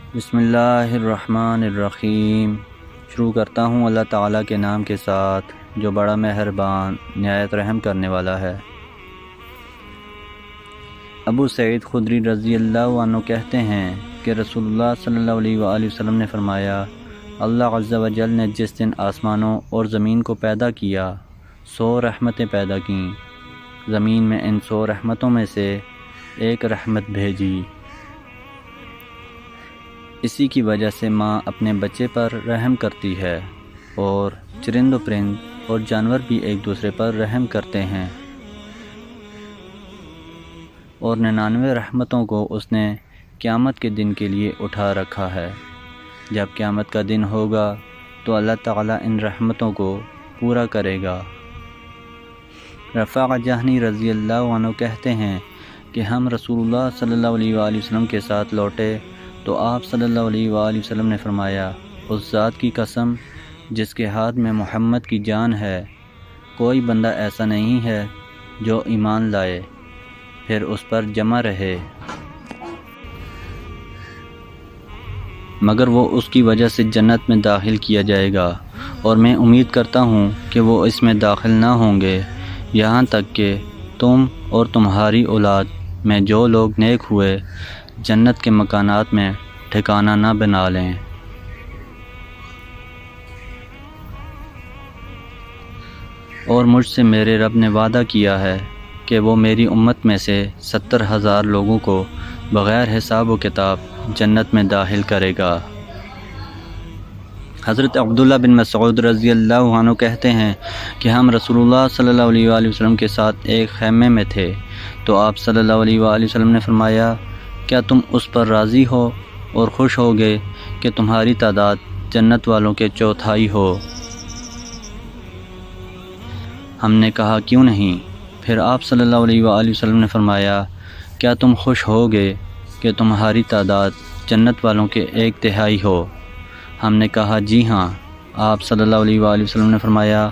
بسم اللہ الرحمن الرحیم۔ شروع کرتا ہوں اللہ تعالیٰ کے نام کے ساتھ جو بڑا مہربان نہایت رحم کرنے والا ہے۔ ابو سعید خدری رضی اللہ عنہ کہتے ہیں کہ رسول اللہ صلی اللہ علیہ وآلہ وسلم نے فرمایا، اللہ عز و جل نے جس دن آسمانوں اور زمین کو پیدا کیا 100 رحمتیں پیدا کیں، زمین میں ان 100 رحمتوں میں سے ایک رحمت بھیجی۔ اسی کی وجہ سے ماں اپنے بچے پر رحم کرتی ہے، اور چرند و پرند اور جانور بھی ایک دوسرے پر رحم کرتے ہیں، اور 99 رحمتوں کو اس نے قیامت کے دن کے لیے اٹھا رکھا ہے۔ جب قیامت کا دن ہوگا تو اللہ تعالیٰ ان رحمتوں کو پورا کرے گا۔ رفاع جہنی رضی اللہ عنہ کہتے ہیں کہ ہم رسول اللہ صلی اللہ علیہ وآلہ وسلم کے ساتھ لوٹے تو آپ صلی اللہ علیہ وآلہ وسلم نے فرمایا، اس ذات کی قسم جس کے ہاتھ میں محمد کی جان ہے، کوئی بندہ ایسا نہیں ہے جو ایمان لائے پھر اس پر جمع رہے مگر وہ اس کی وجہ سے جنت میں داخل کیا جائے گا، اور میں امید کرتا ہوں کہ وہ اس میں داخل نہ ہوں گے یہاں تک کہ تم اور تمہاری اولاد میں جو لوگ نیک ہوئے جنت کے مکانات میں ٹھکانہ نہ بنا لیں۔ اور مجھ سے میرے رب نے وعدہ کیا ہے کہ وہ میری امت میں سے 70,000 لوگوں کو بغیر حساب و کتاب جنت میں داخل کرے گا۔ حضرت عبداللہ بن مسعود رضی اللہ عنہ کہتے ہیں کہ ہم رسول اللہ صلی اللہ علیہ وآلہ وسلم کے ساتھ ایک خیمے میں تھے تو آپ صلی اللہ علیہ وآلہ وسلم نے فرمایا، کیا تم اس پر راضی ہو اور خوش ہوگے کہ تمہاری تعداد جنت والوں کے 1/4 ہو؟ ہم نے کہا کیوں نہیں؟ پھر آپ صلی اللہ علیہ وآلہ وسلم نے فرمایا، کیا تم خوش ہوگے کہ تمہاری تعداد جنت والوں کے 1/3 ہو؟ ہم نے کہا جی ہاں۔ آپ صلی اللہ علیہ وآلہ وسلم نے فرمایا،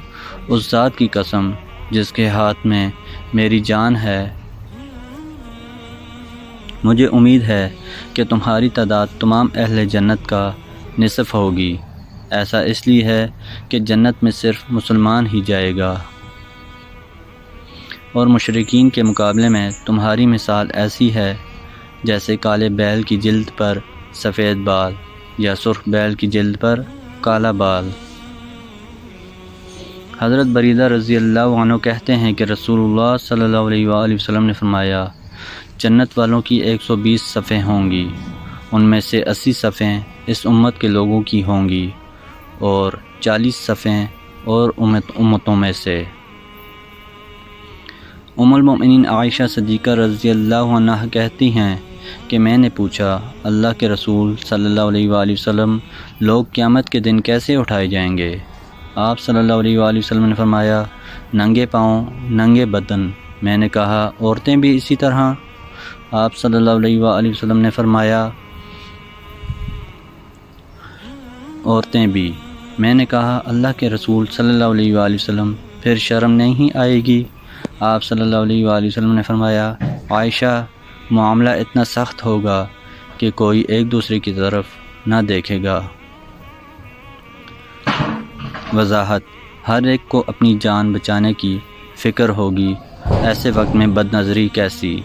اس ذات کی قسم جس کے ہاتھ میں میری جان ہے، مجھے امید ہے کہ تمہاری تعداد تمام اہل جنت کا نصف ہوگی۔ ایسا اس لیے ہے کہ جنت میں صرف مسلمان ہی جائے گا، اور مشرکین کے مقابلے میں تمہاری مثال ایسی ہے جیسے کالے بیل کی جلد پر سفید بال یا سرخ بیل کی جلد پر کالا بال۔ حضرت بریدہ رضی اللہ عنہ کہتے ہیں کہ رسول اللہ صلی اللہ علیہ وآلہ وسلم نے فرمایا، جنت والوں کی 120 صفیں ہوں گی، ان میں سے 80 صفیں اس امت کے لوگوں کی ہوں گی، اور 40 صفیں اور امتوں میں سے۔ ام المؤمنین عائشہ صدیقہ رضی اللہ عنہ کہتی ہیں کہ میں نے پوچھا، اللہ کے رسول صلی اللہ علیہ وآلہ وسلم، لوگ قیامت کے دن کیسے اٹھائے جائیں گے؟ آپ صلی اللہ علیہ وآلہ وسلم نے فرمایا، ننگے پاؤں ننگے بدن۔ میں نے کہا عورتیں بھی اسی طرح؟ آپ صلی اللہ علیہ وآلہ وسلم نے فرمایا عورتیں بھی۔ میں نے کہا اللہ کے رسول صلی اللہ علیہ وآلہ وسلم، پھر شرم نہیں آئے گی؟ آپ صلی اللہ علیہ وآلہ وسلم نے فرمایا، عائشہ، معاملہ اتنا سخت ہوگا کہ کوئی ایک دوسرے کی طرف نہ دیکھے گا۔ وضاحت: ہر ایک کو اپنی جان بچانے کی فکر ہوگی، ایسے وقت میں بد نظری کیسی؟